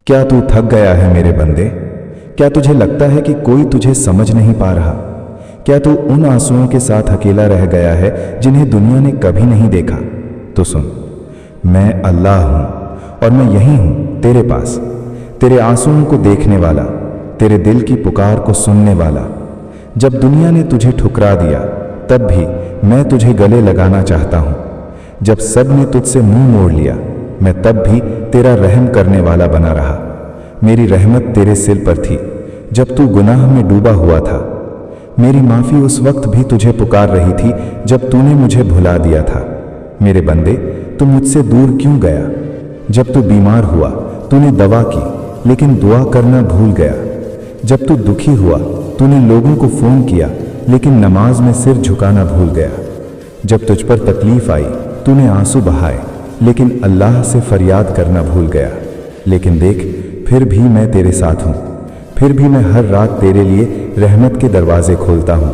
क्या तू थक गया है मेरे बंदे? क्या तुझे लगता है कि कोई तुझे समझ नहीं पा रहा? क्या तू उन आंसुओं के साथ अकेला रह गया है जिन्हें दुनिया ने कभी नहीं देखा? तो सुन, मैं अल्लाह हूं और मैं यही हूं तेरे पास, तेरे आंसुओं को देखने वाला, तेरे दिल की पुकार को सुनने वाला। जब दुनिया ने तुझे ठुकरा दिया तब भी मैं तुझे गले लगाना चाहता हूं। जब सब ने तुझसे मुंह मोड़ लिया मैं तब भी तेरा रहम करने वाला बना रहा। मेरी रहमत तेरे सिर पर थी जब तू गुनाह में डूबा हुआ था। मेरी माफ़ी उस वक्त भी तुझे पुकार रही थी जब तूने मुझे भुला दिया था। मेरे बंदे, तू मुझसे दूर क्यों गया? जब तू बीमार हुआ तूने दवा की लेकिन दुआ करना भूल गया। जब तू दुखी हुआ तूने लोगों को फ़ोन किया लेकिन नमाज में सिर झुकाना भूल गया। जब तुझ पर तकलीफ़ आई तूने आंसू बहाए लेकिन अल्लाह से फरियाद करना भूल गया। लेकिन देख, फिर भी मैं तेरे साथ हूँ। फिर भी मैं हर रात तेरे लिए रहमत के दरवाजे खोलता हूँ।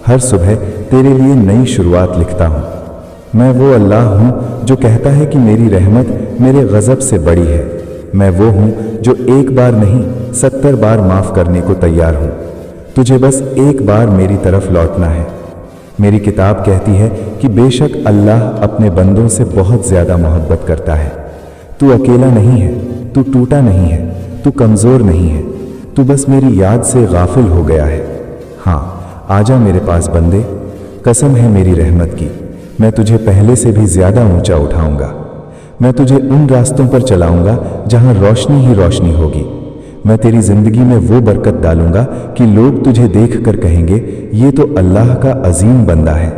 हर सुबह तेरे लिए नई शुरुआत लिखता हूँ। मैं वो अल्लाह हूँ जो कहता है कि मेरी रहमत मेरे गज़ब से बड़ी है। मैं वो हूँ जो एक बार नहीं 70 बार माफ़ करने को तैयार हूँ। तुझे बस एक बार मेरी तरफ लौटना है। मेरी किताब कहती है कि बेशक अल्लाह अपने बंदों से बहुत ज़्यादा मोहब्बत करता है। तू अकेला नहीं है, तू टूटा नहीं है, तू कमज़ोर नहीं है, तू बस मेरी याद से गाफिल हो गया है। हाँ, आजा मेरे पास बंदे, कसम है मेरी रहमत की, मैं तुझे पहले से भी ज़्यादा ऊंचा उठाऊंगा। मैं तुझे उन रास्तों पर चलाऊंगा जहां रोशनी ही रोशनी होगी। मैं तेरी ज़िंदगी में वो बरकत डालूंगा कि लोग तुझे देख कर कहेंगे, ये तो अल्लाह का अजीम बंदा है।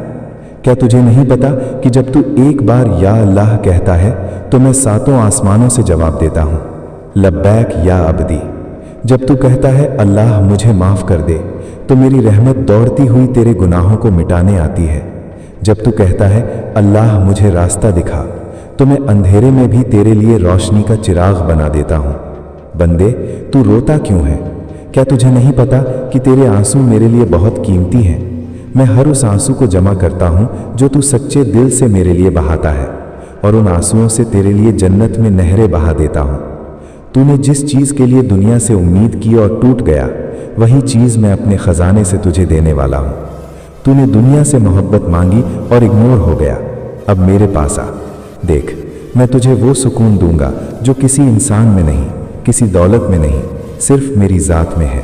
क्या तुझे नहीं पता कि जब तू एक बार या अल्लाह कहता है तो मैं 7 आसमानों से जवाब देता हूँ, लब्बैक या अब्दी। जब तू कहता है अल्लाह मुझे माफ़ कर दे तो मेरी रहमत दौड़ती हुई तेरे गुनाहों को मिटाने आती है। जब तू कहता है अल्लाह मुझे रास्ता दिखा तो मैं अंधेरे में भी तेरे लिए रोशनी का चिराग बना देता हूँ। बंदे, तू रोता क्यों है? क्या तुझे नहीं पता कि तेरे आंसू मेरे लिए बहुत कीमती हैं? मैं हर उस आंसू को जमा करता हूँ जो तू सच्चे दिल से मेरे लिए बहाता है, और उन आंसुओं से तेरे लिए जन्नत में नहरें बहा देता हूँ। तूने जिस चीज़ के लिए दुनिया से उम्मीद की और टूट गया, वही चीज़ मैं अपने ख़जाने से तुझे देने वाला हूँ। तूने दुनिया से मोहब्बत मांगी और इग्नोर हो गया, अब मेरे पास आ। देख, मैं तुझे वो सुकून दूंगा जो किसी इंसान में नहीं, किसी दौलत में नहीं, सिर्फ मेरी ज़ात में है।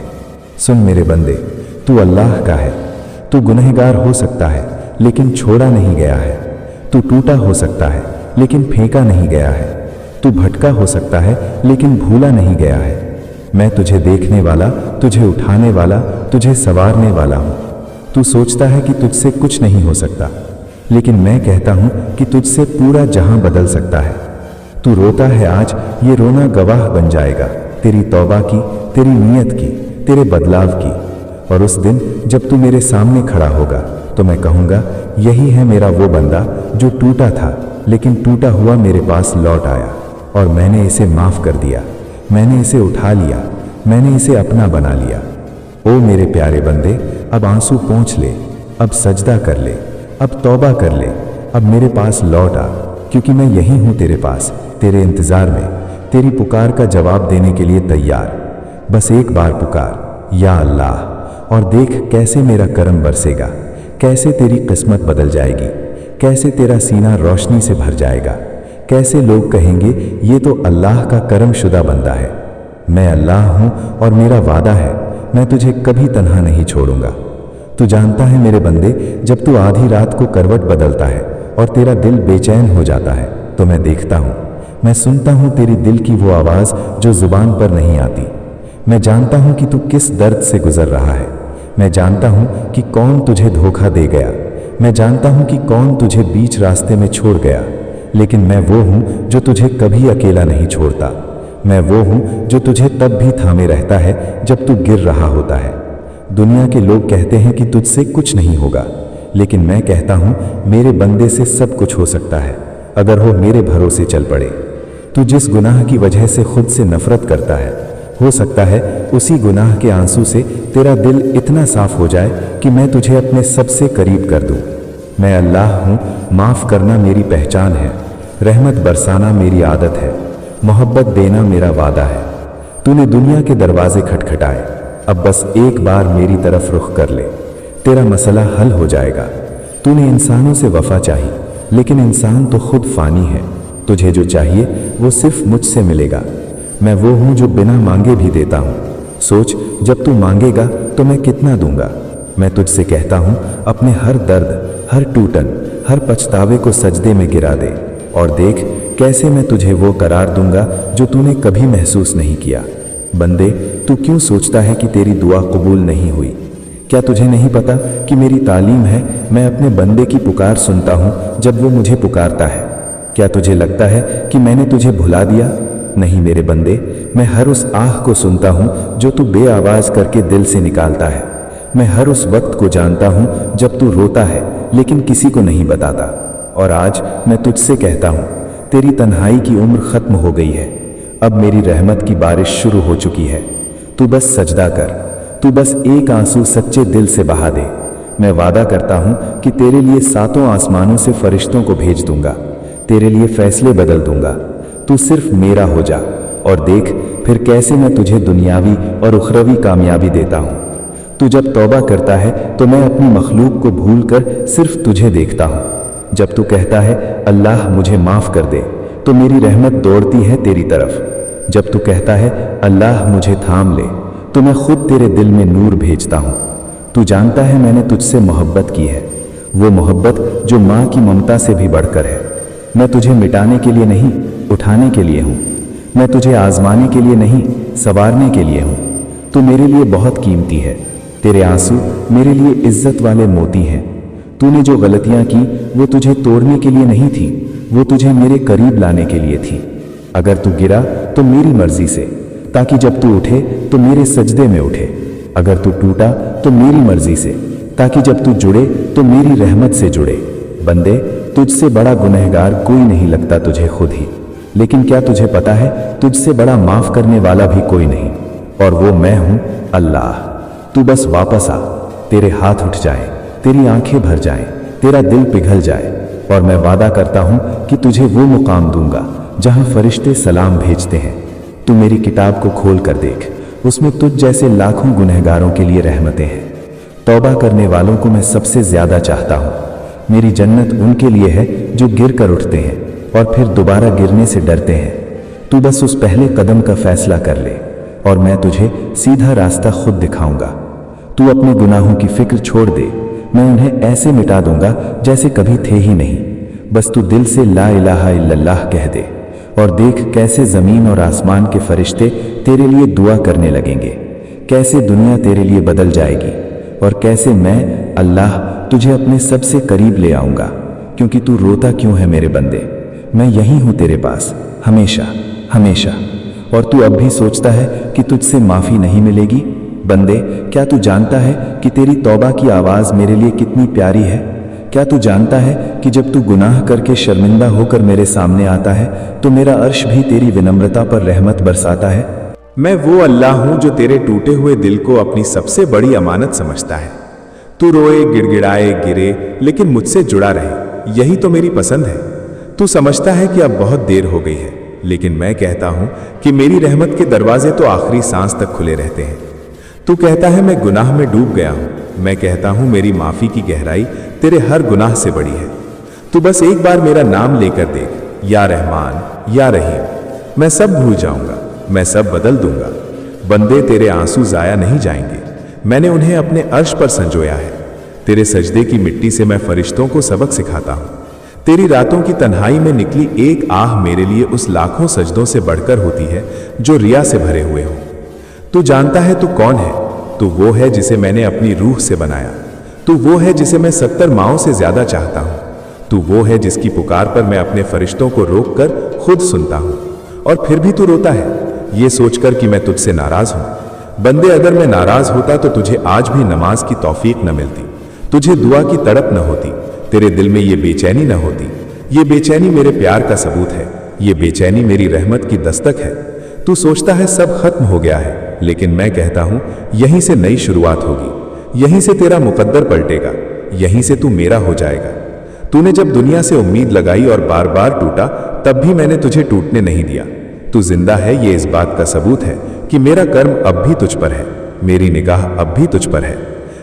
सुन मेरे बंदे, तू अल्लाह का है। तू गुनहगार हो सकता है लेकिन छोड़ा नहीं गया है। तू टूटा हो सकता है लेकिन फेंका नहीं गया है। तू भटका हो सकता है लेकिन भूला नहीं गया है। मैं तुझे देखने वाला, तुझे उठाने वाला, तुझे संवारने वाला हूँ। तू सोचता है कि तुझसे कुछ नहीं हो सकता, लेकिन मैं कहता हूँ कि तुझसे पूरा जहां बदल सकता है। तू रोता है आज, ये रोना गवाह बन जाएगा तेरी तौबा की, तेरी नीयत की, तेरे बदलाव की। और उस दिन जब तू मेरे सामने खड़ा होगा तो मैं कहूँगा, यही है मेरा वो बंदा जो टूटा था लेकिन टूटा हुआ मेरे पास लौट आया, और मैंने इसे माफ़ कर दिया, मैंने इसे उठा लिया, मैंने इसे अपना बना लिया। ओ मेरे प्यारे बंदे, अब आंसू पोंछ ले, अब सजदा कर ले, अब तौबा कर ले, अब मेरे पास लौट आ, क्योंकि मैं यही हूँ तेरे पास, तेरे इंतज़ार में, तेरी पुकार का जवाब देने के लिए तैयार। बस एक बार पुकार, या अल्लाह, और देख कैसे मेरा करम बरसेगा, कैसे तेरी किस्मत बदल जाएगी, कैसे तेरा सीना रोशनी से भर जाएगा, कैसे लोग कहेंगे ये तो अल्लाह का करम शुदा बंदा है। मैं अल्लाह हूँ और मेरा वादा है, मैं तुझे कभी तन्हा नहीं छोड़ूंगा। तू जानता है मेरे बंदे, जब तू आधी रात को करवट बदलता है और तेरा दिल बेचैन हो जाता है तो मैं देखता हूँ, मैं सुनता हूँ तेरी दिल की वो आवाज़ जो ज़ुबान पर नहीं आती। मैं जानता हूँ कि तू किस दर्द से गुजर रहा है। मैं जानता हूँ कि कौन तुझे धोखा दे गया। मैं जानता हूँ कि कौन तुझे बीच रास्ते में छोड़ गया। लेकिन मैं वो हूँ जो तुझे कभी अकेला नहीं छोड़ता। मैं वो हूँ जो तुझे तब भी थामे रहता है जब तू गिर रहा होता है। दुनिया के लोग कहते हैं कि तुझसे कुछ नहीं होगा, लेकिन मैं कहता हूँ मेरे बंदे से सब कुछ हो सकता है, अगर वो मेरे भरोसे चल पड़े। तू जिस गुनाह की वजह से खुद से नफरत करता है, हो सकता है उसी गुनाह के आंसू से तेरा दिल इतना साफ हो जाए कि मैं तुझे अपने सबसे करीब कर दूं। मैं अल्लाह हूँ, माफ़ करना मेरी पहचान है, रहमत बरसाना मेरी आदत है, मोहब्बत देना मेरा वादा है। तूने दुनिया के दरवाजे खटखटाए, अब बस एक बार मेरी तरफ रुख कर ले, तेरा मसला हल हो जाएगा। तूने इंसानों से वफा चाही, लेकिन इंसान तो खुद फानी है। तुझे जो चाहिए वो सिर्फ मुझसे मिलेगा। मैं वो हूं जो बिना मांगे भी देता हूं। सोच, जब तू मांगेगा तो मैं कितना दूंगा। मैं तुझसे कहता हूं, अपने हर दर्द, हर टूटन, हर पछतावे को सजदे में गिरा दे और देख कैसे मैं तुझे वो करार दूंगा जो तूने कभी महसूस नहीं किया। बंदे, तू क्यों सोचता है कि तेरी दुआ कबूल नहीं हुई? क्या तुझे नहीं पता कि मेरी तालीम है, मैं अपने बंदे की पुकार सुनता हूं जब वो मुझे पुकारता है। क्या तुझे लगता है कि मैंने तुझे भुला दिया? नहीं मेरे बंदे, मैं हर उस आह को सुनता हूं जो तू बेआवाज करके दिल से निकालता है। मैं हर उस वक्त को जानता हूं जब तू रोता है लेकिन किसी को नहीं बताता। और आज मैं तुझसे कहता हूं, तेरी तन्हाई की उम्र खत्म हो गई है। अब मेरी रहमत की बारिश शुरू हो चुकी है। तू बस सजदा कर, तू बस एक आंसू सच्चे दिल से बहा दे। मैं वादा करता हूं कि तेरे लिए 7 आसमानों से फरिश्तों को भेज दूंगा, तेरे लिए फैसले बदल दूंगा। तू सिर्फ मेरा हो जा और देख फिर कैसे मैं तुझे दुनियावी और उखरवी कामयाबी देता हूं। तू जब तौबा करता है तो मैं अपनी मखलूक को भूलकर सिर्फ तुझे देखता हूं। जब तू कहता है अल्लाह मुझे माफ कर दे, तो मेरी रहमत दौड़ती है तेरी तरफ। जब तू कहता है अल्लाह मुझे थाम ले, तो मैं खुद तेरे दिल में नूर भेजता हूं। तू जानता है मैंने तुझसे मोहब्बत की है, वो मोहब्बत जो माँ की ममता से भी बढ़कर है। मैं तुझे मिटाने के लिए नहीं, उठाने के लिए हूं। मैं तुझे आजमाने के लिए नहीं, संवारने के लिए हूं। तू मेरे लिए बहुत कीमती है। तेरे आंसू मेरे लिए इज्जत वाले मोती हैं। तूने जो गलतियां की वो तुझे तोड़ने के लिए नहीं थी, वो तुझे मेरे करीब लाने के लिए थी। अगर तू गिरा तो मेरी मर्जी से, ताकि जब तू उठे तो मेरे सजदे में उठे। अगर तू टूटा तो मेरी मर्जी से, ताकि जब तू जुड़े तो मेरी रहमत से जुड़े। बंदे, तुझसे बड़ा गुनहगार कोई नहीं लगता तुझे खुद ही, लेकिन क्या तुझे पता है तुझसे बड़ा माफ करने वाला भी कोई नहीं, और वो मैं हूं, अल्लाह। तू बस वापस आ, तेरे हाथ उठ जाएं, तेरी आंखें भर जाएं, तेरा दिल पिघल जाए, और मैं वादा करता हूं कि तुझे वो मुकाम दूंगा जहां फरिश्ते सलाम भेजते हैं। तू मेरी किताब को खोल कर देख, उसमें तुझ जैसे लाखों गुनहगारों के लिए रहमतें हैं। तौबा करने वालों को मैं सबसे ज्यादा चाहता हूं। मेरी जन्नत उनके लिए है जो गिर कर उठते हैं और फिर दोबारा गिरने से डरते हैं। तू बस उस पहले कदम का फैसला कर ले और मैं तुझे सीधा रास्ता खुद दिखाऊंगा। तू अपने गुनाहों की फिक्र छोड़ दे, मैं उन्हें ऐसे मिटा दूंगा जैसे कभी थे ही नहीं। बस तू दिल से ला इलाहा इल्लल्लाह कह दे और देख कैसे जमीन और आसमान के फरिश्ते तेरे लिए दुआ करने लगेंगे, कैसे दुनिया तेरे लिए बदल जाएगी और कैसे मैं अल्लाह तुझे अपने सबसे करीब ले आऊंगा। क्योंकि तू रोता क्यों है मेरे बंदे? मैं यहीं हूं तेरे पास, हमेशा हमेशा। और तू अब भी सोचता है कि तुझसे माफी नहीं मिलेगी? बंदे, क्या तू जानता है कि तेरी तौबा की आवाज मेरे लिए कितनी प्यारी है? क्या तू जानता है कि जब तू गुनाह करके शर्मिंदा होकर मेरे सामने आता है तो मेरा अर्श भी तेरी विनम्रता पर रहमत बरसाता है? मैं वो अल्लाह हूं जो तेरे टूटे हुए दिल को अपनी सबसे बड़ी अमानत समझता है। तू रोए, गिड़गिड़ाए, गिरे, लेकिन मुझसे जुड़ा रहे, यही तो मेरी पसंद है। तू समझता है कि अब बहुत देर हो गई है, लेकिन मैं कहता हूं कि मेरी रहमत के दरवाजे तो आखिरी सांस तक खुले रहते हैं। तू कहता है मैं गुनाह में डूब गया हूं, मैं कहता हूं मेरी माफी की गहराई तेरे हर गुनाह से बड़ी है। तू बस एक बार मेरा नाम लेकर देख, या रहमान, या रहीम। मैं सब भूल जाऊंगा, मैं सब बदल दूंगा। बंदे, तेरे आंसू जाया नहीं जाएंगे, मैंने उन्हें अपने अर्श पर संजोया है। तेरे सजदे की मिट्टी से मैं फरिश्तों को सबक सिखाता हूं। तेरी रातों की तन्हाई में निकली एक आह मेरे लिए उस लाखों सजदों से बढ़कर होती है जो रिया से भरे हुए हों। तू जानता है तू कौन है? तू वो है जिसे मैंने अपनी रूह से बनाया। तू वो है जिसे मैं 70 माओं से ज्यादा चाहता हूं। तू वो है जिसकी पुकार पर मैं अपने फरिश्तों को रोककर खुद सुनता हूं। और फिर भी तू रोता है, ये सोचकर कि मैं तुझसे नाराज हूं। बंदे, अगर मैं नाराज होता तो तुझे आज भी नमाज की तौफीक न मिलती, तुझे दुआ की तड़प न होती, तेरे दिल में ये बेचैनी न होती। ये बेचैनी मेरे प्यार का सबूत है, ये बेचैनी मेरी रहमत की दस्तक है। तू सोचता है सब खत्म हो गया है, लेकिन मैं कहता हूं यहीं से नई शुरुआत होगी, यहीं से तेरा मुकद्दर पलटेगा, यहीं से तू मेरा हो जाएगा। तूने जब दुनिया से उम्मीद लगाई और बार बार टूटा, तब भी मैंने तुझे टूटने नहीं दिया। तू जिंदा है, ये इस बात का सबूत है कि मेरा कर्म अब भी तुझ पर है, मेरी निगाह अब भी तुझ पर है।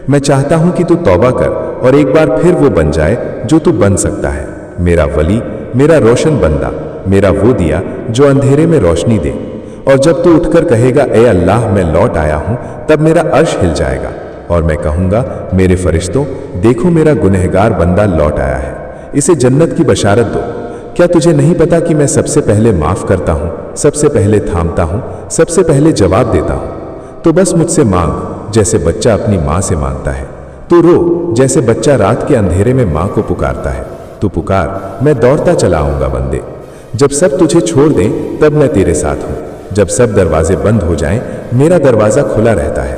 मैं चाहता हूं कि तू तौबा कर और एक बार फिर वो बन जाए जो तू बन सकता है, मेरा वली, मेरा रोशन बंदा, मेरा वो दिया जो अंधेरे में रोशनी दे। और जब तू उठकर कहेगा ए अल्लाह मैं लौट आया हूं, तब मेरा अर्श हिल जाएगा और मैं कहूंगा मेरे फरिश्तों देखो मेरा गुनहगार बंदा लौट आया है, इसे जन्नत की बशारत दो। क्या तुझे नहीं पता कि मैं सबसे पहले माफ करता हूं, सबसे पहले थामता हूं, सबसे पहले जवाब देता हूं। तो बस मुझसे मांग जैसे बच्चा अपनी मां से मांगता है। तू रो जैसे बच्चा रात के अंधेरे में मां को पुकारता है। तू पुकार, मैं दौड़ता चला आऊंगा बंदे। जब सब तुझे छोड़ दें तब मैं तेरे साथ हूं। जब सब दरवाजे बंद हो जाएं, मेरा दरवाजा खुला रहता है।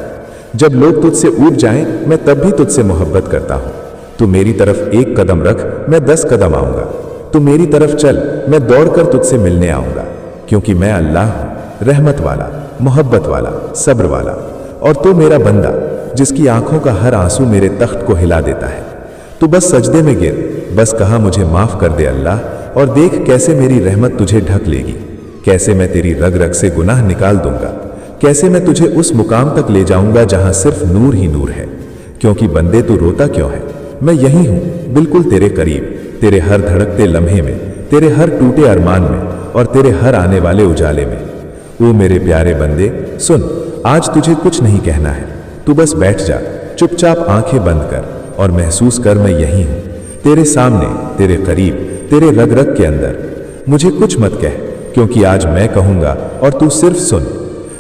जब लोग तुझसे ऊब जाएं, मैं तब भी तुझसे मोहब्बत करता हूं। तू मेरी तरफ एक कदम रख, मैं 10 कदम आऊंगा। तू मेरी तरफ चल, मैं दौड़कर तुझसे मिलने आऊंगा, क्योंकि मैं अल्लाह हूं, रहमत वाला, मोहब्बत वाला, सब्र वाला। और तू मेरा बंदा जिसकी आंखों का हर आंसू मेरे तख्त को हिला देता है। तू बस सजदे में गिर, बस कहा मुझे माफ कर दे अल्लाह, और देख कैसे मेरी रहमत तुझे ढक लेगी, कैसे मैं तेरी रग रग से गुनाह निकाल दूंगा, कैसे मैं तुझे उस मुकाम तक ले जाऊंगा जहां सिर्फ नूर ही नूर है। क्योंकि बंदे तू रोता क्यों है, मैं यही हूं, बिल्कुल तेरे करीब, तेरे हर धड़कते लम्हे में, तेरे हर टूटे अरमान में और तेरे हर आने वाले उजाले में। ओ मेरे प्यारे बंदे सुन, आज तुझे कुछ नहीं कहना है, तू बस बैठ जा, चुपचाप आंखें बंद कर और महसूस कर मैं यही हूं, तेरे सामने, तेरे करीब, तेरे रग रग के अंदर। मुझे कुछ मत कह, क्योंकि आज मैं कहूंगा और तू सिर्फ सुन।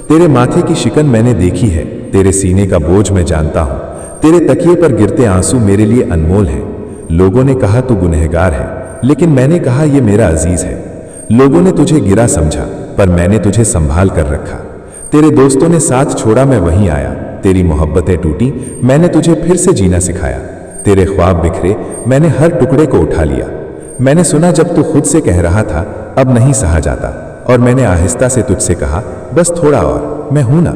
तेरे माथे की शिकन मैंने देखी है, तेरे सीने का बोझ मैं जानता हूं, तेरे तकिए पर गिरते आंसू मेरे लिए अनमोल हैं। लोगों ने कहा तू गुनहगार है, लेकिन मैंने कहा ये मेरा अजीज है। लोगों ने तुझे गिरा समझा, पर मैंने तुझे संभाल कर रखा। तेरे दोस्तों ने साथ छोड़ा, मैं वहीं आया। तेरी मोहब्बतें टूटी, मैंने तुझे फिर से जीना सिखाया। तेरे ख्वाब बिखरे, मैंने हर टुकड़े को उठा लिया। मैंने सुना जब तू खुद से कह रहा था अब नहीं सहा जाता, और मैंने आहिस्ता से तुझसे कहा बस थोड़ा और, मैं हूं ना।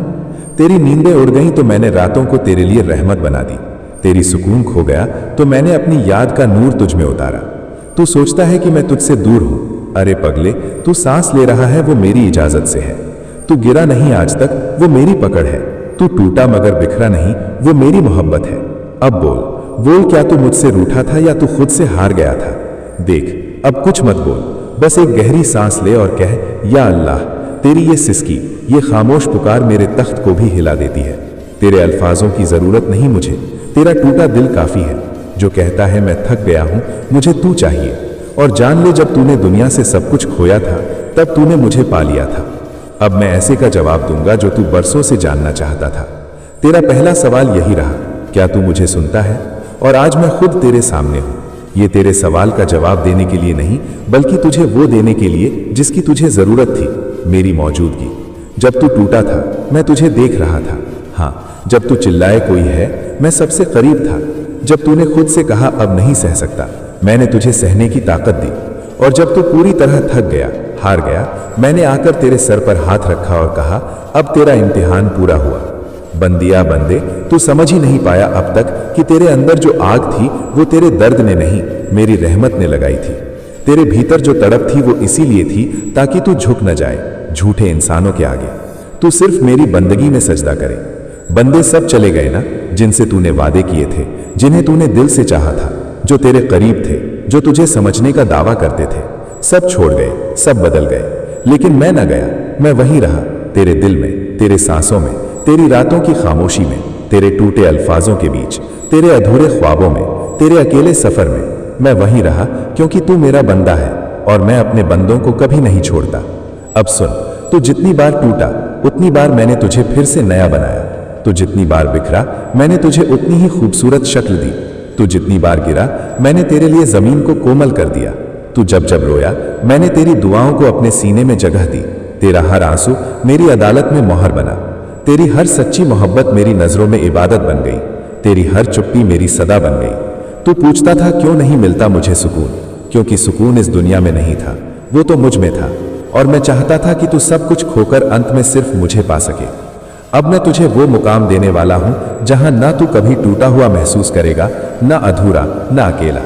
तेरी नींदें उड़ गईं तो मैंने रातों को तेरे लिए रहमत बना दी। तेरी सुकून खो गया तो मैंने अपनी याद का नूर तुझ में उतारा। तू सोचता है कि मैं तुझसे दूर हूं, अरे पगले, तू सांस ले रहा है वो मेरी इजाजत से है। तू गिरा नहीं आज तक, वो मेरी पकड़ है। तू टूटा मगर बिखरा नहीं, वो मेरी मोहब्बत है। अब बोल, क्या तू मुझसे रूठा था या तू खुद से हार गया था? देख, अब कुछ मत बोल, बस एक गहरी सांस ले और कह या अल्लाह। तेरी ये सिसकी, ये खामोश पुकार मेरे तख्त को भी हिला देती है। तेरे अल्फाजों की जरूरत नहीं मुझे, तेरा टूटा दिल काफी है, जो कहता है मैं थक गया हूं, मुझे तू चाहिए। और जान ले, जब तूने दुनिया से सब कुछ खोया था तब तूने मुझे पा लिया था। अब मैं ऐसे का जवाब दूंगा जो तू बरसों से जानना चाहता था। तेरा पहला सवाल यही रहा, क्या तू मुझे सुनता है? और आज मैं खुद तेरे सामने हूं, ये तेरे सवाल का जवाब देने के लिए नहीं, बल्कि तुझे वो देने के लिए जिसकी तुझे जरूरत थी, मेरी मौजूदगी। जब तू टूटा था मैं तुझे देख रहा था। हाँ, जब तू चिल्लाए कोई है, मैं सबसे करीब था। जब तूने खुद से कहा अब नहीं सह सकता, मैंने तुझे सहने की ताकत दी। और जब तू पूरी तरह थक गया, हार गया, मैंने आकर तेरे सर पर हाथ रखा और कहा अब तेरा इम्तिहान पूरा हुआ। बंदिया बंदे, तू समझ ही नहीं पाया अब तक कि तेरे अंदर जो आग थी वो तेरे दर्द ने नहीं, मेरी रहमत ने लगाई थी। तेरे भीतर जो तड़प थी वो इसीलिए थी ताकि तू झुक न जाए झूठे इंसानों के आगे। तू सिर्फ मेरी बंदगी में सजदा करे। बंदे सब चले गए ना, जिनसे तूने वादे किए थे, जिन्हें तूने दिल से चाहा था, जो तेरे करीब थे, जो तुझे समझने का दावा करते थे। सब छोड़ गए, सब बदल गए, लेकिन मैं न गया। मैं वहीं रहा, तेरे दिल में, तेरे सांसों में, तेरी रातों की खामोशी में, तेरे टूटे अल्फाजों के बीच, तेरे अधूरे ख्वाबों में, तेरे अकेले सफर में। मैं वहीं रहा क्योंकि तू मेरा बंदा है और मैं अपने बंदों को कभी नहीं छोड़ता। अब सुन, तू जितनी बार टूटा उतनी बार मैंने तुझे फिर से नया बनाया। तू जितनी बार बिखरा मैंने तुझे उतनी ही खूबसूरत शक्ल दी। तू जितनी बार गिरा मैंने तेरे लिए जमीन को कोमल कर दिया। तू जब जब रोया मैंने तेरी दुआओं को अपने सीने में जगह दी। तेरा हर आंसू मेरी अदालत में मोहर बना। तेरी हर सच्ची मोहब्बत मेरी नजरों में इबादत बन गई। तेरी हर चुप्पी मेरी सदा बन गई। तू पूछता था क्यों नहीं मिलता मुझे सुकून, क्योंकि सुकून इस दुनिया में नहीं था, वो तो मुझ में था। और मैं चाहता था कि तू सब कुछ खोकर अंत में सिर्फ मुझे पा सके। अब मैं तुझे वो मुकाम देने वाला हूं जहां ना तू कभी टूटा हुआ महसूस करेगा, ना अधूरा, ना अकेला।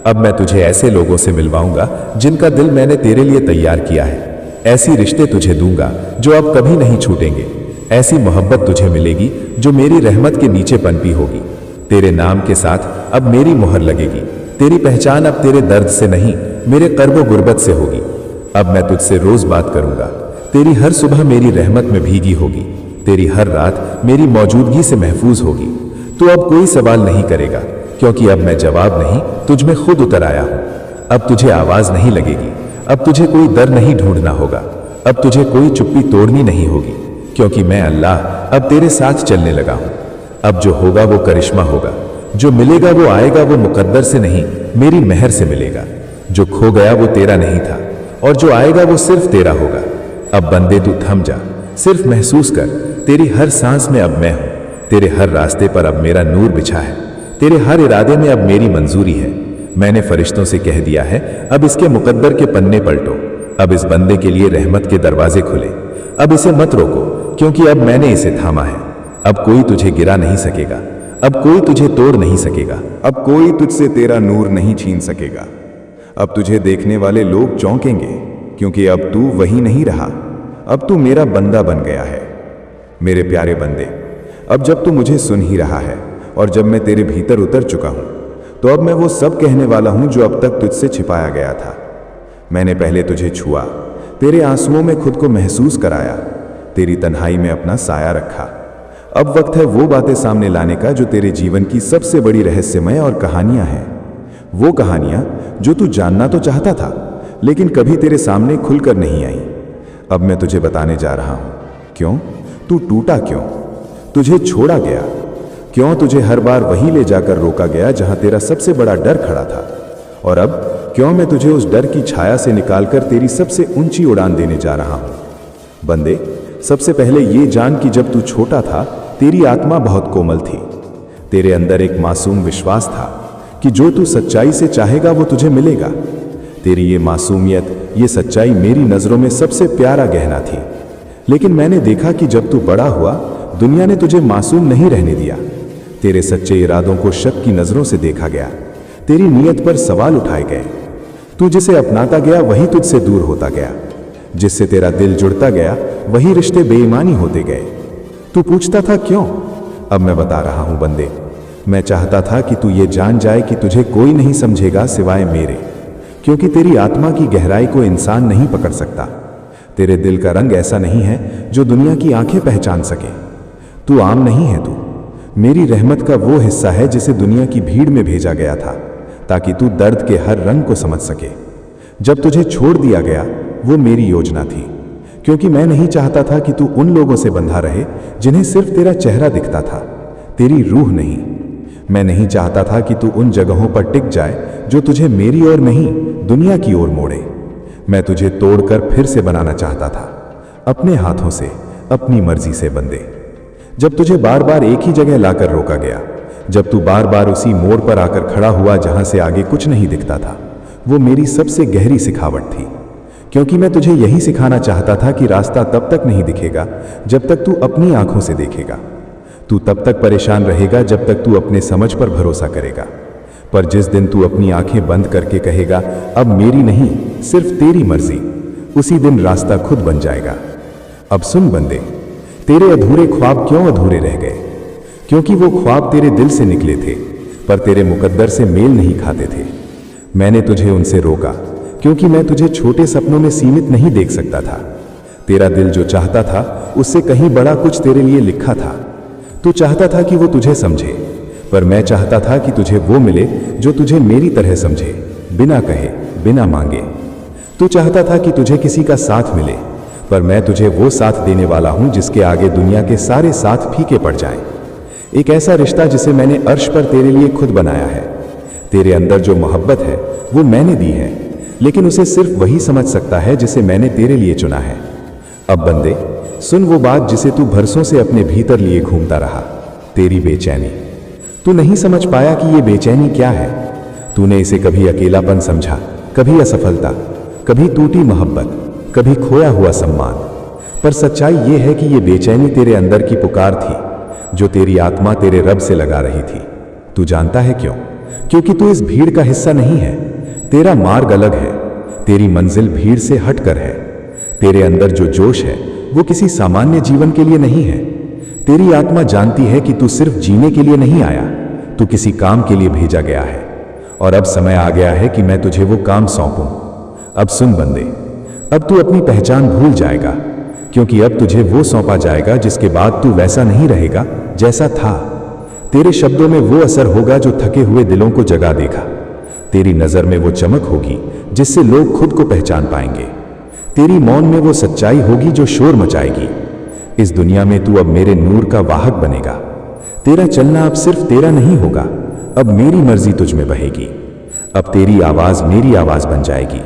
अब मैं तुझे ऐसे लोगों से मिलवाऊंगा जिनका दिल मैंने तेरे लिए तैयार किया है। ऐसी रिश्ते तुझे दूंगा जो अब कभी नहीं छूटेंगे। ऐसी मोहब्बत तुझे मिलेगी जो मेरी रहमत के नीचे पनपी होगी। तेरे नाम के साथ अब मेरी मोहर लगेगी। तेरी पहचान अब तेरे दर्द से नहीं, मेरे कर्ब गुर्बत से होगी। अब मैं तुझसे रोज बात करूंगा। तेरी हर सुबह मेरी रहमत में भीगी होगी। तेरी हर रात मेरी मौजूदगी से महफूज होगी। तू अब कोई सवाल नहीं करेगा, क्योंकि अब मैं जवाब नहीं तुझ में खुद उतर आया हूं। अब तुझे आवाज नहीं लगेगी, अब तुझे कोई दर नहीं ढूंढना होगा, अब तुझे कोई चुप्पी तोड़नी नहीं होगी, क्योंकि मैं अल्लाह अब तेरे साथ चलने लगा हूं। अब जो होगा वो करिश्मा होगा, जो मिलेगा वो आएगा, वो मुकद्दर से नहीं मेरी मेहर से मिलेगा। जो खो गया वो तेरा नहीं था, और जो आएगा वो सिर्फ तेरा होगा। अब बंदे तू थम जा, सिर्फ महसूस कर, तेरी हर सांस में अब मैं हूं। तेरे हर रास्ते पर अब मेरा नूर बिछा है, तेरे हर इरादे में अब मेरी मंजूरी है। मैंने फरिश्तों से कह दिया है, अब इसके मुकद्दर के पन्ने पलटो। अब इस बंदे के लिए रहमत के दरवाजे खुले। अब इसे मत रोको, क्योंकि अब मैंने इसे थामा है। अब कोई तुझे गिरा नहीं सकेगा, अब कोई तुझे तोड़ नहीं सकेगा, अब कोई तुझसे तेरा नूर नहीं छीन सकेगा। अब तुझे देखने वाले लोग चौंकेंगे, क्योंकि अब तू वही नहीं रहा, अब तू मेरा बंदा बन गया है। मेरे प्यारे बंदे, अब जब तू मुझे सुन ही रहा है और जब मैं तेरे भीतर उतर चुका हूं, तो अब मैं वो सब कहने वाला हूं जो अब तक तुझसे छिपाया गया था। मैंने पहले तुझे छुआ, तेरे आंसुओं में खुद को महसूस कराया, तेरी तन्हाई में अपना साया रखा। अब वक्त है वो बातें सामने लाने का जो तेरे जीवन की सबसे बड़ी रहस्यमय और कहानियां हैं। वो कहानियां जो तू जानना तो चाहता था, लेकिन कभी तेरे सामने खुलकर नहीं आई। अब मैं तुझे बताने जा रहा हूं। क्यों तू टूटा, क्यों तुझे छोड़ा गया, क्यों तुझे हर बार वहीं ले जाकर रोका गया जहां तेरा सबसे बड़ा डर खड़ा था, और अब क्यों मैं तुझे उस डर की छाया से निकालकर तेरी सबसे ऊंची उड़ान देने जा रहा हूं। बंदे, सबसे पहले ये जान कि जब तू छोटा था, तेरी आत्मा बहुत कोमल थी। तेरे अंदर एक मासूम विश्वास था कि जो तू सच्चाई से चाहेगा वो तुझे मिलेगा। तेरी ये मासूमियत, ये सच्चाई मेरी नजरों में सबसे प्यारा गहना थी। लेकिन मैंने देखा कि जब तू बड़ा हुआ, दुनिया ने तुझे मासूम नहीं रहने दिया। तेरे सच्चे इरादों को शक की नजरों से देखा गया, तेरी नीयत पर सवाल उठाए गए। तू जिसे अपनाता गया वही तुझसे दूर होता गया, जिससे तेरा दिल जुड़ता गया वही रिश्ते बेईमानी होते गए। तू पूछता था क्यों? अब मैं बता रहा हूं बंदे, मैं चाहता था कि तू ये जान जाए कि तुझे कोई नहीं समझेगा सिवाय मेरे, क्योंकि तेरी आत्मा की गहराई को इंसान नहीं पकड़ सकता। तेरे दिल का रंग ऐसा नहीं है जो दुनिया की आंखें पहचान सके। तू आम नहीं है, तू मेरी रहमत का वो हिस्सा है जिसे दुनिया की भीड़ में भेजा गया था, ताकि तू दर्द के हर रंग को समझ सके। जब तुझे छोड़ दिया गया, वो मेरी योजना थी, क्योंकि मैं नहीं चाहता था कि तू उन लोगों से बंधा रहे जिन्हें सिर्फ तेरा चेहरा दिखता था, तेरी रूह नहीं। मैं नहीं चाहता था कि तू उन जगहों पर टिक जाए जो तुझे मेरी ओर नहीं, दुनिया की ओर मोड़े। मैं तुझे तोड़कर फिर से बनाना चाहता था, अपने हाथों से, अपनी मर्जी से बंदे। जब तुझे बार बार एक ही जगह लाकर रोका गया, जब तू बार बार उसी मोड़ पर आकर खड़ा हुआ जहां से आगे कुछ नहीं दिखता था, वो मेरी सबसे गहरी सिखावट थी, क्योंकि मैं तुझे यही सिखाना चाहता था कि रास्ता तब तक नहीं दिखेगा जब तक तू अपनी आंखों से देखेगा। तू तब तक परेशान रहेगा जब तक तू अपने समझ पर भरोसा करेगा, पर जिस दिन तू अपनी आंखें बंद करके कहेगा अब मेरी नहीं, सिर्फ तेरी मर्जी, उसी दिन रास्ता खुद बन जाएगा। अब सुन बंदे, तेरे अधूरे ख्वाब क्यों अधूरे रह गए? क्योंकि वो ख्वाब तेरे दिल से निकले थे, पर तेरे मुकद्दर से मेल नहीं खाते थे। मैंने तुझे उनसे रोका, क्योंकि मैं तुझे छोटे सपनों में सीमित नहीं देख सकता था। तेरा दिल जो चाहता था उससे कहीं बड़ा कुछ तेरे लिए लिखा था। तू चाहता था कि वो तुझे समझे, पर मैं चाहता था कि तुझे वो मिले जो तुझे मेरी तरह समझे, बिना कहे, बिना मांगे। तू चाहता था कि तुझे किसी का साथ मिले, पर मैं तुझे वो साथ देने वाला हूं जिसके आगे दुनिया के सारे साथ फीके पड़ जाएं। एक ऐसा रिश्ता जिसे मैंने अर्श पर तेरे लिए खुद बनाया है। तेरे अंदर जो मोहब्बत है वो मैंने दी है, लेकिन उसे सिर्फ वही समझ सकता है जिसे मैंने तेरे लिए चुना है। अब बंदे, सुन वो बात जिसे तू बरसों से अपने भीतर लिए घूमता रहा, तेरी बेचैनी। तू नहीं समझ पाया कि ये बेचैनी क्या है। तूने इसे कभी अकेलापन समझा, कभी असफलता, कभी टूटी मोहब्बत, कभी खोया हुआ सम्मान। पर सच्चाई ये है कि ये बेचैनी तेरे अंदर की पुकार थी, जो तेरी आत्मा तेरे रब से लगा रही थी। तू जानता है क्यों? क्योंकि तू इस भीड़ का हिस्सा नहीं है। तेरा मार्ग अलग है, तेरी मंजिल भीड़ से हटकर है। तेरे अंदर जो जोश है वो किसी सामान्य जीवन के लिए नहीं है। तेरी आत्मा जानती है कि तू सिर्फ जीने के लिए नहीं आया, तू किसी काम के लिए भेजा गया है। और अब समय आ गया है कि मैं तुझे वो काम सौंपूं। अब सुन बंदे, अब तू अपनी पहचान भूल जाएगा, क्योंकि अब तुझे वो सौंपा जाएगा जिसके बाद तू वैसा नहीं रहेगा जैसा था। तेरे शब्दों में वो असर होगा जो थके हुए दिलों को जगा देगा। तेरी नजर में वो चमक होगी जिससे लोग खुद को पहचान पाएंगे। तेरी मौन में वो सच्चाई होगी जो शोर मचाएगी। इस दुनिया में तू अब मेरे नूर का वाहक बनेगा। तेरा चलना अब सिर्फ तेरा नहीं होगा, अब मेरी मर्जी तुझ में बहेगी। अब तेरी आवाज मेरी आवाज बन जाएगी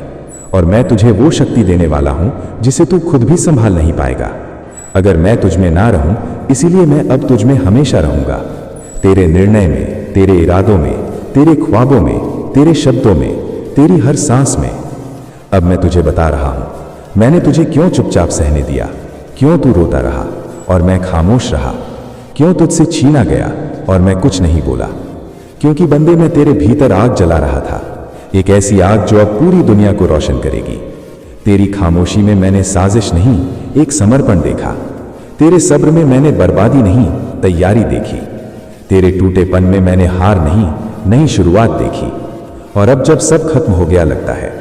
और मैं तुझे वो शक्ति देने वाला हूं जिसे तू खुद भी संभाल नहीं पाएगा। अगर मैं तुझ में ना रहूं, इसीलिए मैं अब तुझ में हमेशा रहूंगा। तेरे निर्णय में, तेरे इरादों में, तेरे ख्वाबों में, तेरे शब्दों में, तेरी हर सांस में। अब मैं तुझे बता रहा हूं, मैंने तुझे क्यों चुपचाप सहने दिया, क्यों तू रोता रहा और मैं खामोश रहा, क्यों तुझसे छीना गया और मैं कुछ नहीं बोला। क्योंकि बंदे, मैं तेरे भीतर आग जला रहा था, एक ऐसी आग जो अब पूरी दुनिया को रोशन करेगी। तेरी खामोशी में मैंने साजिश नहीं, एक समर्पण देखा। तेरे सब्र में मैंने बर्बादी नहीं, तैयारी देखी। तेरे टूटेपन में मैंने हार नहीं, नई शुरुआत देखी। और अब जब सब खत्म हो गया लगता है,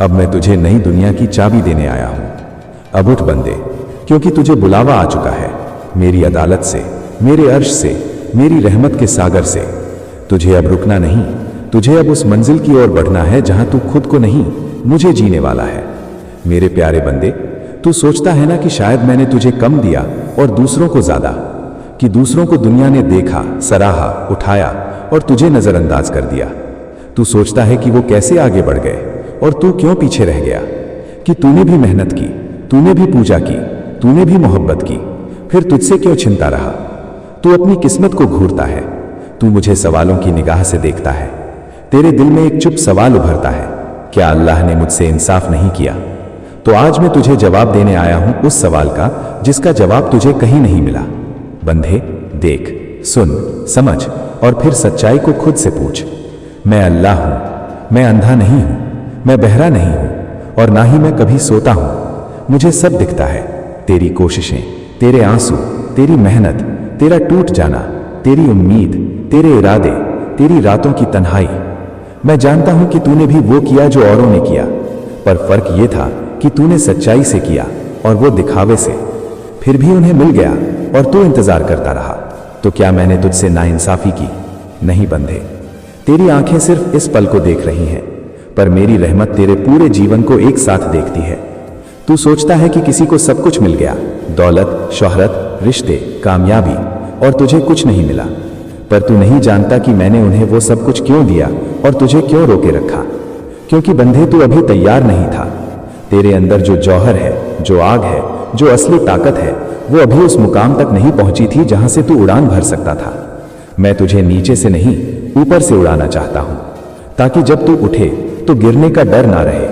अब मैं तुझे नई दुनिया की चाबी देने आया हूं। अब उठ बंदे, क्योंकि तुझे बुलावा आ चुका है, मेरी अदालत से, मेरे अर्श से, मेरी रहमत के सागर से। तुझे अब रुकना नहीं, तुझे अब उस मंजिल की ओर बढ़ना है जहां तू खुद को नहीं, मुझे जीने वाला है। मेरे प्यारे बंदे, तू सोचता है ना कि शायद मैंने तुझे कम दिया और दूसरों को ज्यादा, कि दूसरों को दुनिया ने देखा, सराहा, उठाया और तुझे नजरअंदाज कर दिया। तू सोचता है कि वो कैसे आगे बढ़ गए और तू क्यों पीछे रह गया, कि तूने भी मेहनत की, तूने भी पूजा की, तूने भी मोहब्बत की, फिर तुझसे क्यों चिंता रहा। तू अपनी किस्मत को घूरता है, तू मुझे सवालों की निगाह से देखता है। तेरे दिल में एक चुप सवाल उभरता है, क्या अल्लाह ने मुझसे इंसाफ नहीं किया। तो आज मैं तुझे जवाब देने आया हूं उस सवाल का जिसका जवाब तुझे कहीं नहीं मिला। बंधे, देख, सुन, समझ और फिर सच्चाई को खुद से पूछ। मैं अल्लाह हूं, मैं अंधा नहीं हूं, मैं बहरा नहीं हूं और ना ही मैं कभी सोता हूं। मुझे सब दिखता है, तेरी कोशिशें, तेरे आंसू, तेरी मेहनत, तेरा टूट जाना, तेरी उम्मीद, तेरे इरादे, तेरी रातों की तन्हाई। मैं जानता हूं कि तूने भी वो किया जो औरों ने किया, पर फर्क ये था कि तूने सच्चाई से किया और वो दिखावे से। फिर भी उन्हें मिल गया और तू इंतजार करता रहा। तो क्या मैंने तुझसे नाइंसाफी की? नहीं बंधे, तेरी आंखें सिर्फ इस पल को देख रही हैं, पर मेरी रहमत तेरे पूरे जीवन को एक साथ देखती है। तू सोचता है कि किसी को सब कुछ मिल गया, दौलत, शोहरत, रिश्ते, कामयाबी, और तुझे कुछ नहीं मिला। पर तू नहीं जानता कि मैंने उन्हें वो सब कुछ क्यों दिया और तुझे क्यों रोके रखा। क्योंकि बंधे, तू अभी तैयार नहीं था। तेरे अंदर जो जौहर है, जो आग है, जो असली ताकत है, वो अभी उस मुकाम तक नहीं पहुंची थी जहां से तू उड़ान भर सकता था। मैं तुझे नीचे से नहीं, ऊपर से उड़ाना चाहता हूं, ताकि जब तू उठे तो गिरने का डर ना रहे।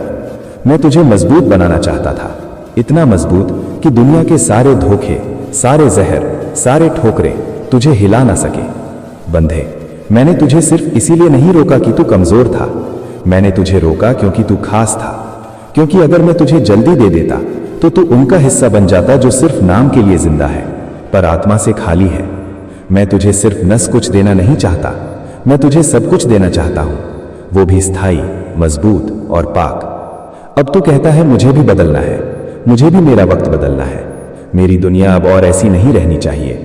मैं तुझे मजबूत बनाना चाहता था, इतना मजबूत कि दुनिया के सारे धोखे, सारे जहर, सारे ठोकरे तुझे हिला ना सके। बंधे, मैंने तुझे सिर्फ इसीलिए नहीं रोका कि तू कमजोर था। मैंने तुझे रोका क्योंकि तू खास था। क्योंकि अगर मैं तुझे जल्दी दे देता तो तू उनका हिस्सा बन जाता जो सिर्फ नाम के लिए जिंदा है, पर आत्मा से खाली है। मैं तुझे सिर्फ नस कुछ देना नहीं चाहता, मैं तुझे सब कुछ देना चाहता हूं, वो भी स्थायी, मजबूत और पाक। अब तू कहता है मुझे भी बदलना है, मुझे भी मेरा वक्त बदलना है। मेरी दुनिया अब और ऐसी नहीं रहनी चाहिए।